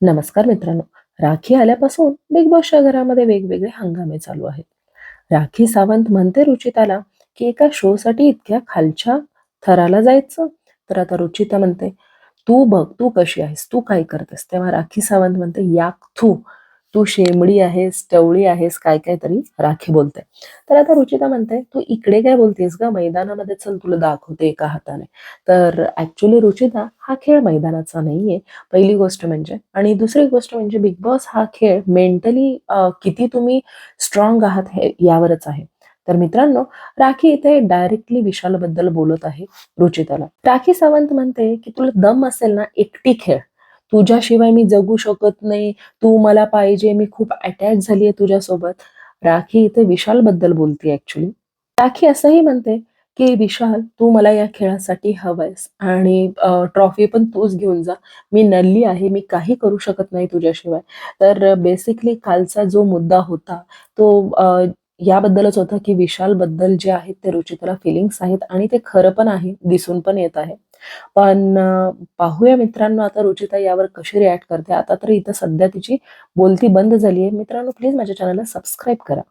नमस्कार मित्रांनो. राखी आल्यापासून बिग बॉसच्या घरामध्ये वेगवेगळे हंगामे चालू आहेत. राखी सावंत म्हणते रुचिताला की एका शोसाठी इतक्या खालच्या थराला जायचं. तर आता रुचिता म्हणते, तू बघ तू कशी आहेस, तू काय करतेस. तेव्हा राखी सावंत म्हणते, याक थू, तू शेमडी आहेस, टवळी आहेस, काय काय तरी राखी बोलते. तर आता रुचिता म्हणते, तू इकडे काय बोलतेस ग, मैदानामध्ये चल तुला दाखवते एका हाताने. तर ऍक्च्युली रुचिता, हा खेळ मैदानाचा नाहीये, पहिली गोष्ट म्हणजे. आणि दुसरी गोष्ट म्हणजे बिग बॉस हा खेळ मेंटली किती तुम्ही स्ट्रॉंग आहात हे यावरच आहे. तर मित्रांनो, राखी इथे डायरेक्टली विशालबद्दल बोलत आहे रुचिताला. राखी सावंत म्हणते की तुला दम असेल ना, एकटी खेळ, तुझ्याशिवाय मी जगू शकत नाही, तू मला पाहिजे, मी खूप अटॅच झालीये तुझ्यासोबत. राखी इथे विशालबद्दल बोलते ऍक्च्युली. राखी असंही म्हणते की विशाल, तू मला या खेळासाठी हवायस आणि ट्रॉफी पण तूच घेऊन जा. मी नल्ली आहे, मी काही करू शकत नाही तुझ्याशिवाय. तर बेसिकली कालचा जो मुद्दा होता तो याबद्दलच होता की विशालबद्दल जे आहेत ते रुचिताला फीलिंग्स आहेत आणि ते खरं पण आहे, दिसून पण येत आहे. पण पाहूया मित्रांनो, आता रुचिता यावर कशी रिॲक्ट करते. आता तर इथं सध्या तिची बोलती बंद झाली आहे. मित्रांनो, प्लीज माझ्या चॅनलला सबस्क्राईब करा.